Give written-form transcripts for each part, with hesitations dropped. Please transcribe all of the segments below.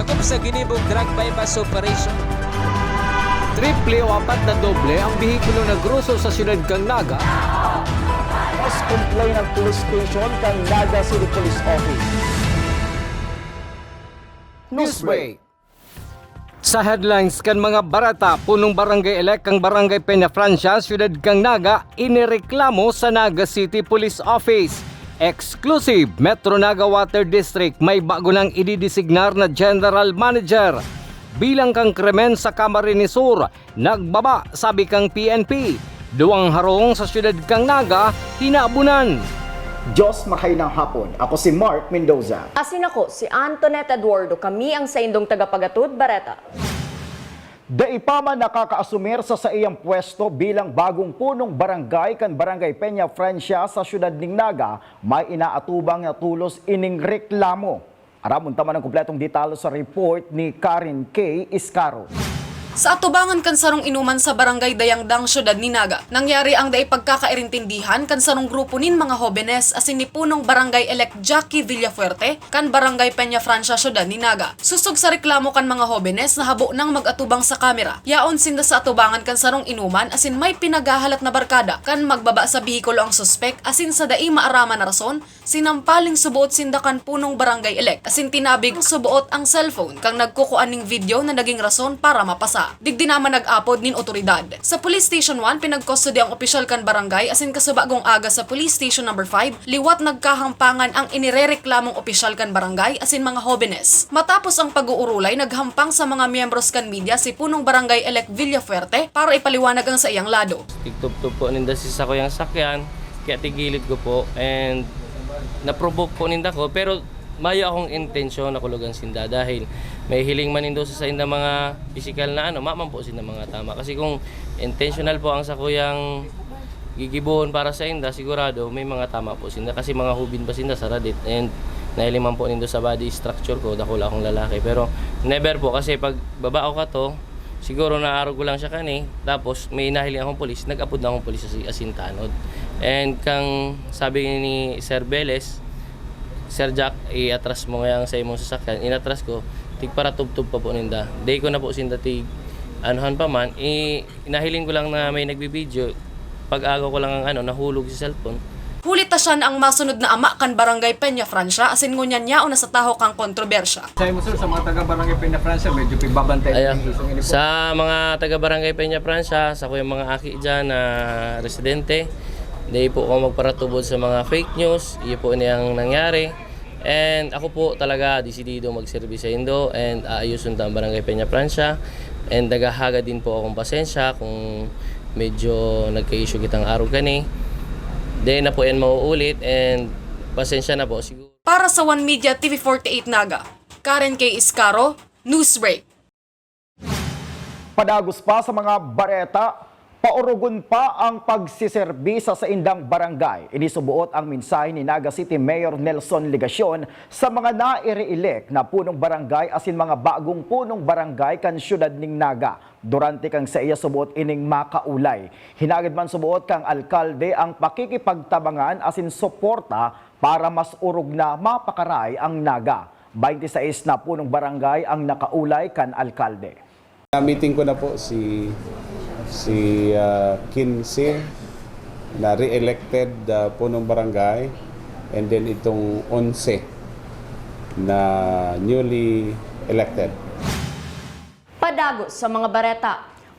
sakop sa ginibong drug bypass operation. Triple o apat na doble ang bihikulo na gruso sa siyudad kang Naga. Mas complain ng police station kang Naga City Police Office. Newsbreak. Sa headlines kan mga barata, punong barangay elect kang Barangay Peña Francia, siyudad kang Naga, inireklamo sa Naga City Police Office. Exclusive, Metro Naga Water District may bago nang ididesignar na General Manager. Bilang kang krimen sa Camarines Sur, nagbaba, sabi kang PNP. Duwang harong sa siyudad kang Naga, hinaabunan. Diyos makainang hapon. Ako si Mark Mendoza. Asin ako, si Antoinette Eduardo. Kami ang sa indong tagapagatud, Bareta. Daipaman nakakaasumir sa iyang pwesto bilang bagong punong barangay kan Barangay Peña Francia sa siyudad ng Naga, may inaatubang na tulos ining reklamo. Aramon taman ang kumpletong detalye sa report ni Karen K. Iscaro. Sa atubangan kansarong inuman sa barangay Dayangdang, siyudad ni Naga, nangyari ang day pagkakairintindihan kansarong grupo nin mga hobenes asin ni punong barangay elect Jackie Villafuerte kan barangay Peña Francia, siyudad ni Naga. Susog sa reklamo kan mga hobenes na habo nang mag-atubang sa kamera. Yaon sinda sa atubangan kansarong inuman asin may pinagahalat na barkada kan magbaba sa bihikulo ang suspek asin sa dai maarama na rason sinampaling subuot sinda kan punong barangay elect asin tinabig subuot ang cellphone kang nagkukuan ning video na naging rason para mapasa. Digdi naman nag-apod nin otoridad. Sa Police Station 1, pinagkustody ang opisyal kan barangay asin kasubagong aga sa Police Station number 5, liwat nagkahampangan ang inirereklamong opisyal kan barangay asin mga hobenes. Matapos ang pag-uurulay, naghampang sa mga miyembros kan media si punong barangay elect Villafuerte para ipaliwanag ang sa iyang lado. Tigtup-tup po ninda si sa kuyang sakyan, kaya tigilid ko po and na-provoke po ninda ko pero mayo akong intensyon na kulugan sinda dahil may hiling man nindo sa inda mga physical na maman po sinda mga tama. Kasi kung intentional po ang sakuyang gigibon para sa inda, sigurado may mga tama po sinda kasi mga hubin pa sinda sa radit and nahiliman po nindo sa body structure ko, dako akong lalaki. Pero never po kasi pag babao ka to, siguro naarog ko lang siya kani, tapos may nahiling akong polis, nag-apod na akong polis sa asintanod. And kang sabi ni Sir Beles, Sir Jack, i-atras mo nga sa imong sasakyan. Inatras ko, tig para tub-tub pa po ninda. Day ko na po sinda tig anuhan pa man. Inahiling ko lang na may nagbibideo. Pag-agaw ko lang ang nahulog sa cellphone. Hulit ta siya na ang masunod na ama kan barangay Peña Francia asin ngunyan niya na sa taho kang kontrobersya. Sa mo sir, sa mga taga-Barangay Peña Francia, medyo pigbabantay Ayan. ng isang uniform. Sa mga taga-Barangay Peña Francia, sa ko yung mga aki dyan na residente, day po ako magparatubod sa mga fake news. Iyo po niyang nangyari. And ako po talaga desidido magservisyo sa Indo and aayusun ang Barangay Peña Francia. And nagahaga din po akong pasensya kung medyo nagka-issue kitang araw kani. Then na po yan mauulit and pasensya na po siguro. Para sa One Media TV48 Naga, Karen K. Iscaro, Newsbreak. Padagos pa sa mga bareta, paurugon pa ang pagsiserbisa sa indang barangay. Inisubuot ang mensahe ni Naga City Mayor Nelson Ligacion sa mga naire-elect na punong barangay asin mga bagong punong barangay kan syudad ning Naga. Durante kang sa iya subuot ining makaulay. Hinagid man subuot kang alkalde ang pakikipagtabangan asin suporta para mas urog na mapakaray ang Naga. 26 na punong barangay ang nakaulay kan alkalde. Meeting ko na po si Kinsey na re-elected punong barangay and then itong 11 na newly elected. Padagos sa mga bareta,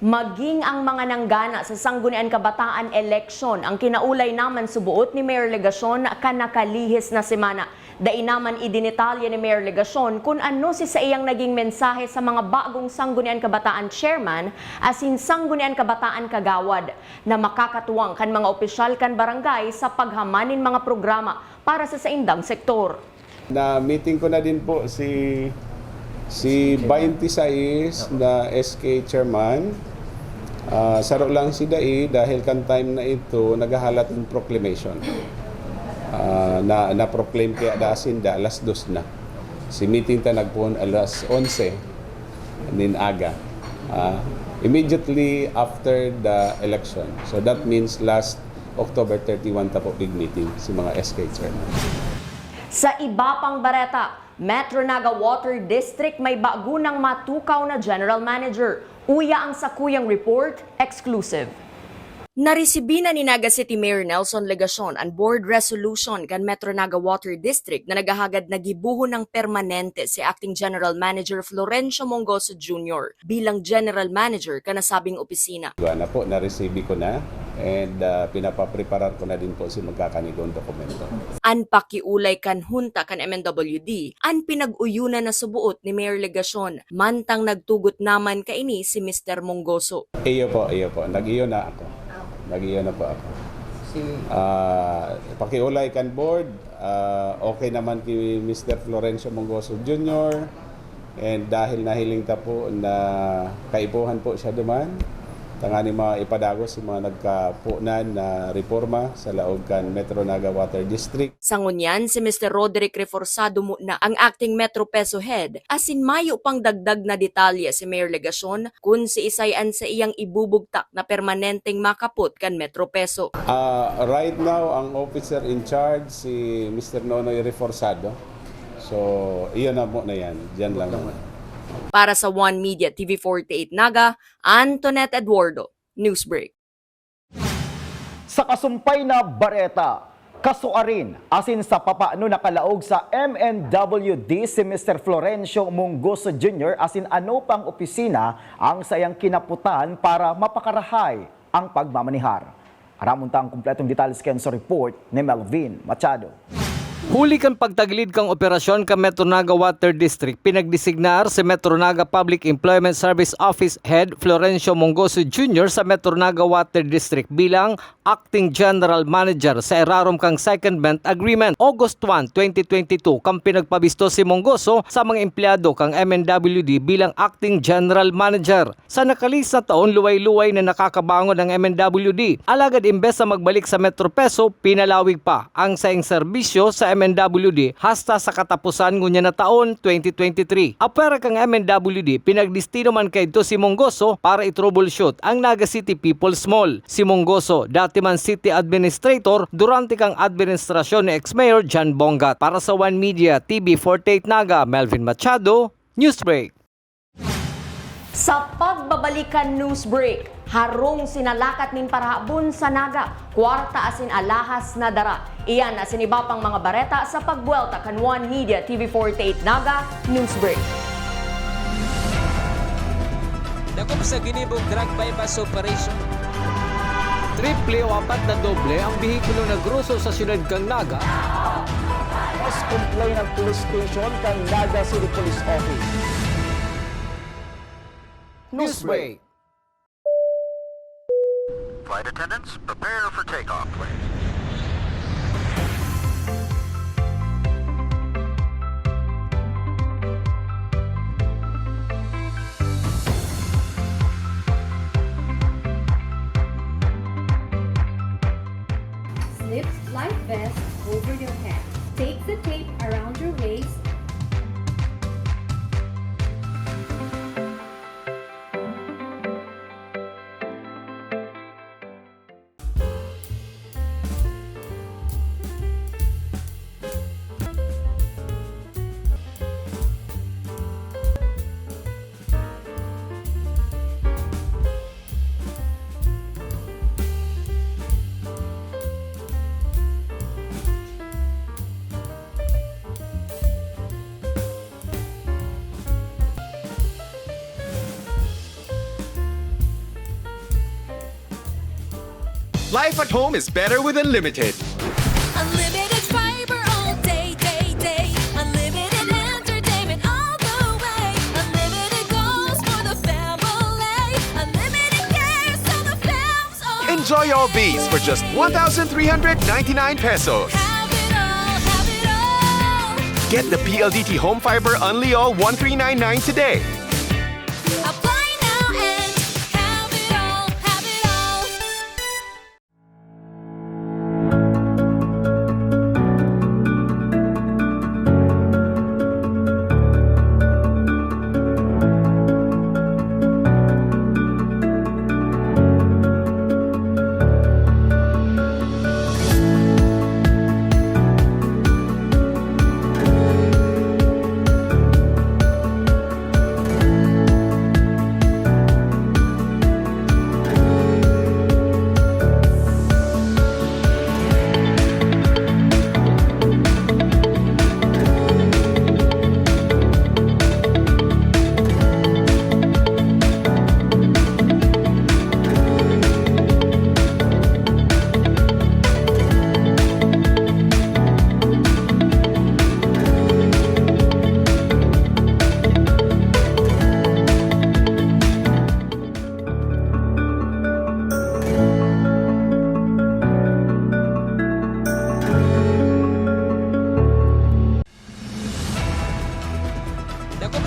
maging ang mga nanggana sa Sangguniang Kabataan election ang kinaulay naman subuot ni Mayor Legacion kanakalihis na semana. Dai naman idinitalya ni Mayor Legacion kung ano sa iyang naging mensahe sa mga bagong Sangguniang Kabataan Chairman asin Sangguniang Kabataan Kagawad na makakatuwang kan mga opisyal kan barangay sa paghamanin mga programa para sa saindang sektor. Na meeting ko na din po si 26 na SK Chairman. Saro lang si Dai dahil kan time na ito nagahalat ng proclamation. Na-proclaim kaya daasin alas 2 na. Si meeting ta nagpuon alas 11 nin aga. Immediately after the election. So that means last October 31 ta po big meeting si mga SK Chairman. Sa iba pang bareta, Metro Naga Water District may bago ng matukaw na general manager. Uya ang sakuyang report, exclusive. Naresibi na ni Naga City Mayor Nelson Legacion ang board resolution kan Metro Naga Water District na nagahagad na gibuho ng permanente si Acting General Manager Florencio Mongoso Jr. bilang General Manager ka nasabing opisina. Na po, na-receive ko na and pinapapreparar ko na din po si magkakanigong dokumento. An pakiulay kan hunta kan MNWD, an pinag-uyunan na subuot ni Mayor Legacion, mantang nagtugot naman kaini si Mr. Mongoso. Iyo po. Nag-iyo na ako. Nag-iyo na po ako. Pakiulay kan board, okay naman kay Mr. Florencio Mongoso Jr. And dahil nahiling ta po na kaipuhan po siya duman, tangani mga ipadagos si mga nagkapunan na reforma sa laog kan Metro Naga Water District. Sangunyan si Mr. Roderick Reforzado na ang acting Metro Peso head asin mayo pang dagdag na detalye si Mayor Legacion kung si isayan sa iyang ibubugtak na permanenteng makaput kan Metro Peso. Right now, ang officer in charge si Mr. Nonoy Reforzado. So, iyon na po na yan. Diyan lang naman. Para sa One Media TV48 Naga, Antoinette Eduardo, Newsbreak. Sa kasumpay na bareta, kasuarin asin sa papaano nakalaog sa MNWD si Mr. Florencio Mongoso Jr. asin ano pang opisina ang sayang kinaputan para mapakarahay ang pagmamanihar. Aramunta ang kumpletong detalye sa report ni Melvin Machado. Huli kan pagtagilid kang operasyon ka Metro Naga Water District, pinagdesignar si Metro Naga Public Employment Service Office Head Florencio Mongoso Jr. sa Metro Naga Water District bilang Acting General Manager sa irarom kang Secondment Agreement. August 1, 2022 kang pinagpabisto si Mongoso sa mga empleyado kang MNWD bilang Acting General Manager. Sa nakalis na taon, luway-luway na nakakabangon ng MNWD. Alagad imbes na magbalik sa Metro Peso, pinalawig pa ang saing serbisyo sa MNWD hasta sa katapusan ngunya na taon 2023. Apera kang MNWD, pinagdestino man kay ito si Mongoso para i-troubleshoot ang Naga City People's Mall. Si Mongoso, dati man City Administrator durante kang administrasyon ni ex-mayor John Bongat. Para sa One Media TV48 Naga, Melvin Machado, Newsbreak. Sa pagbabalikan Newsbreak, harong sinalakat nin parahabon sa Naga, kwarta asin alahas na dara. Iyan asin iba pang mga bareta sa pagbuelta kan One Media TV48 Naga, Newsbreak. Dagom sa ginibog drug bypass operation. Triple o apat na doble ang bihikulo na gruso sa siyudad kang Naga. Mas complain ng police station kang Naga City Police Office. Newsbreak. Flight attendants, prepare for takeoff, please. Slip life vest over your head. Take the tape around your waist. Life at home is better with Unlimited. Unlimited fiber all day, day, day. Unlimited entertainment all the way. Unlimited goes for the family. Unlimited care so the fam's all. Enjoy all these for just 1,399 pesos. Have it all, have it all. Get the PLDT Home Fiber Unli All 1399 today. Apply now and have it all, have it all.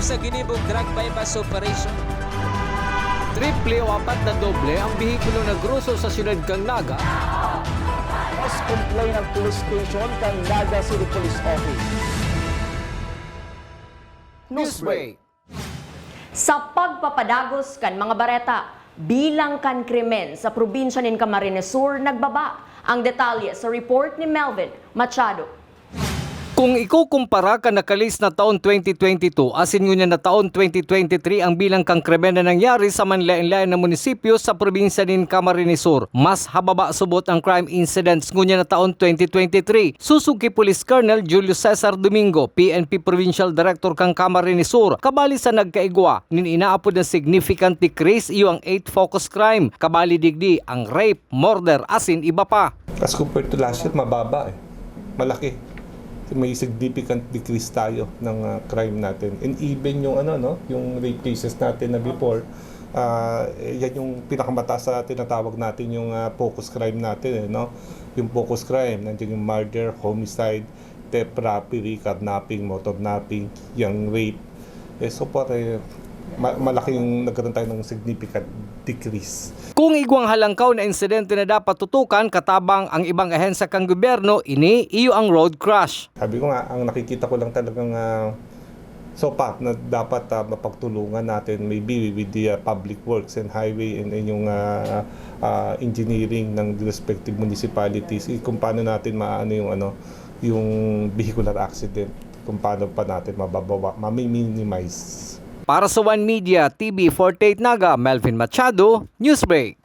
sa ginibong drug bypass operation. Triple o 4 na doble ang bihikulo na gruso sa siyudad kang Naga. Mas complain ng police station kang Naga City Police Office. Newsbreak. Sa pagpapadagos kan mga bareta, bilang kan krimen sa probinsya ng Camarines Sur nagbaba. Ang detalye sa report ni Melvin Machado. Kung ikukumpara ka nakalis na taon 2022 asin ngunya na taon 2023 ang bilang kang krimen na nangyari sa manlain-lain na munisipyo sa probinsya ng Camarines Sur, mas hababa subot ang crime incidents ngunya na taon 2023. Susuki Police Colonel Julio Cesar Domingo, PNP Provincial Director kang Camarines Sur, kabali sa nagkaigwa nin inaapod na significant decrease iyo ang 8 focus crime, kabali digdi ang rape, murder asin iba pa. As compared to last year, mababa malaki. May significant decrease tayo ng crime natin. And even yung yung rape cases natin na before, yan yung pinakamataas sa tinatawag natin yung focus crime natin, Yung focus crime, nandiyan yung murder, homicide, theft, robbery, kidnapping, motor napping, yung rape. So malaking nagkaroon tayo ng significant decrease. Kung igwang halangkaw na insidente na dapat tutukan katabang ang ibang ahensya kang gobyerno, ini iyo ang road crash. Sabi ko nga, ang nakikita ko lang talagang sopat na dapat mapagtulungan natin maybe with the public works and highway and yung engineering ng respective municipalities, kung paano natin maano yung vehicular accident, kung paano pa natin mababawa, ma-minimize. Para sa One Media TV 48 Naga, Melvin Machado, Newsbreak.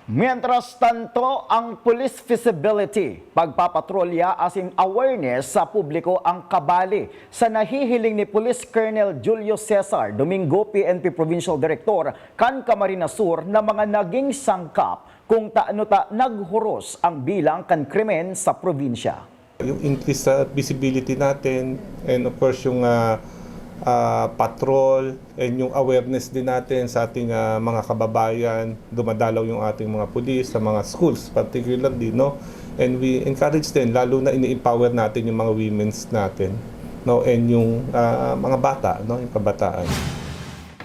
Mientras tanto, ang police visibility, pagpapatrolya asing awareness sa publiko ang kabali sa nahihiling ni Police Colonel Julio Cesar Domingo, PNP Provincial Director kan Camarines Sur na mga naging sangkap kung taano naghuros ang bilang kan krimen sa probinsya. Yung increase sa visibility natin and of course yung patrol and yung awareness din natin sa ating mga kababayan, dumadalaw yung ating mga pulis sa mga schools particularly, and we encourage din, lalo na ini-empower natin yung mga women's natin, and yung mga bata, yung kabataan.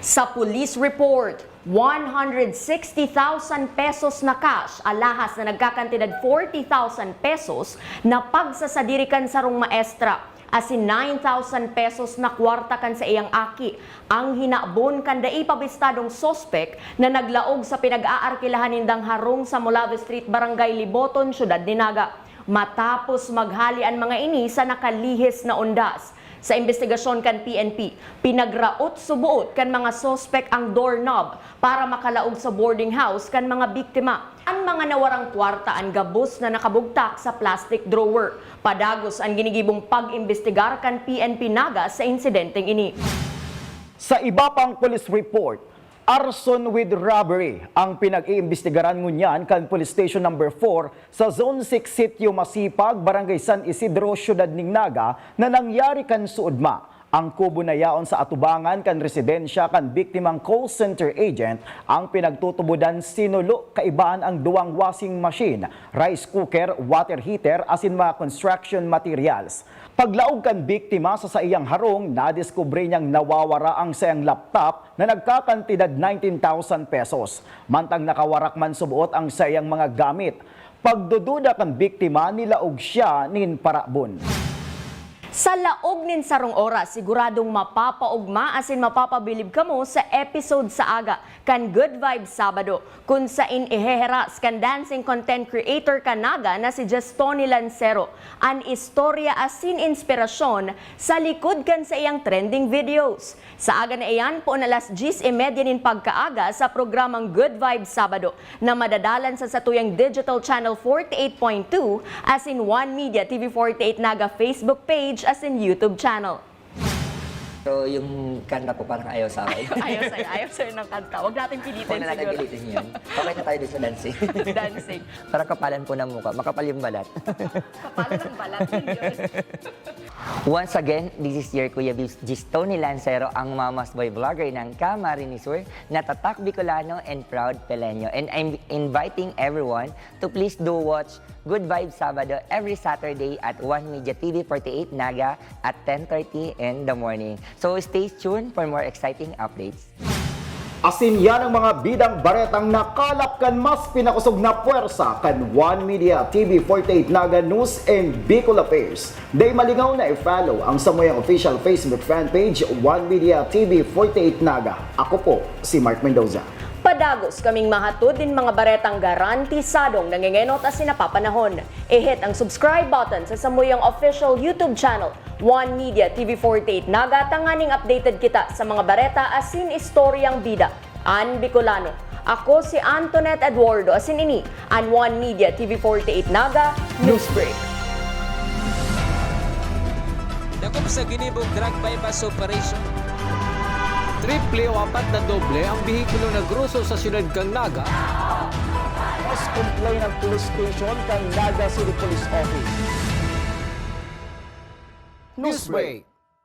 Sa police report, 160,000 pesos na cash, alahas na nagkakantidad 40,000 pesos na pagsasadirikan sa rong maestra. Asin 9,000 pesos na kwarta kan sa iyang aki. Ang hinabon kan daipabistadong sospek na naglaog sa pinag-aarkilahan nindang harong sa Molave Street, Barangay Liboton, Syudad ni Naga. Matapos maghalian mga ini sa nakalihis na undas. Sa investigasyon kan PNP, pinagraot subuot kan mga sospek ang doorknob para makalaog sa boarding house kan mga biktima. Ang mga nawarang kwarta ang gabos na nakabugtak sa plastic drawer. Padagos ang ginigibong pag-imbestigar kan PNP Naga sa insidenteng ini. Sa iba pang police report, arson with robbery ang pinag-iimbestigaran ngunyan kan Police Station number 4 sa Zone 6 Sitio Masipag, Barangay San Isidro, Syudad ning Naga na nangyari kan suudma. Ang kubo na yaon sa atubangan kan residensya kan biktimang call center agent ang pinagtutubudan sinulo kaibaan ang duwang washing machine, rice cooker, water heater asin mga construction materials. Paglaog kan biktima sa iyang harong, nadiskubre niyang nawawara ang sayang laptop na nagkakantidad 19,000 pesos. Mantang nakawarak man subuot ang sayang mga gamit. Pagdududa kan biktima, nilaog siya nin parabon. Sa laog nin sarong oras, siguradong mapapaugma asin mapapabilib kamo sa episode sa aga kan Good Vibes Sabado kung sain iheheras kan dancing content creator kanaga na si Justoni Lancero an istorya asin inspirasyon sa likod kan sa iyang trending videos. Sa aga na iyan po na alas 10:30 nin pagkaaga sa programang Good Vibes Sabado na madadalan sa satuyang digital channel 48.2 asin One Media TV 48 Naga Facebook page as in YouTube channel. So, yung kanta po parang ayaw sa akin. Ayaw sa'yo ng kanta. Huwag natin pilitin Huwag na natin siguro. pilitin yun. Okay na tayo dun sa dancing. Dancing. Parang kapalan po ng mukha. Makapal yung balat. Kapalan ng balat. Yun. Once again, this is your Kuya Gis Tony Lancero, ang Mama's Boy Vlogger ng Camarines Sur, na tatak Bicolano and proud Peleño. And I'm inviting everyone to please do watch Good Vibes Sabado every Saturday at One Media TV 48 Naga at 10:30 in the morning. So stay tuned for more exciting updates. Asin yan ang mga bidang baretang nakalap kan mas pinakusog na puwersa kan One Media TV 48 Naga News and Bicol Affairs. Day malingaw na i-follow ang samuyang official Facebook fan page One Media TV 48 Naga. Ako po si Mark Mendoza. Padagos kaming mahatod din mga baretang garantisadong nangingenot at sinapapanahon. I-hit ang subscribe button sa samuyang official YouTube channel, One Media TV 48 Naga, tanganing updated kita sa mga bareta asin istoryang bida. An Bicolano. Ako si Antoinette Eduardo asin ini, an One Media TV 48 Naga News Break. Dako sa ginibog drug bypass operation. Triple o 4 na doble ang bihikulo na gruso sa siyudad kang Naga. Mas complain ng police station kang Naga City Police Office. Newsbreak.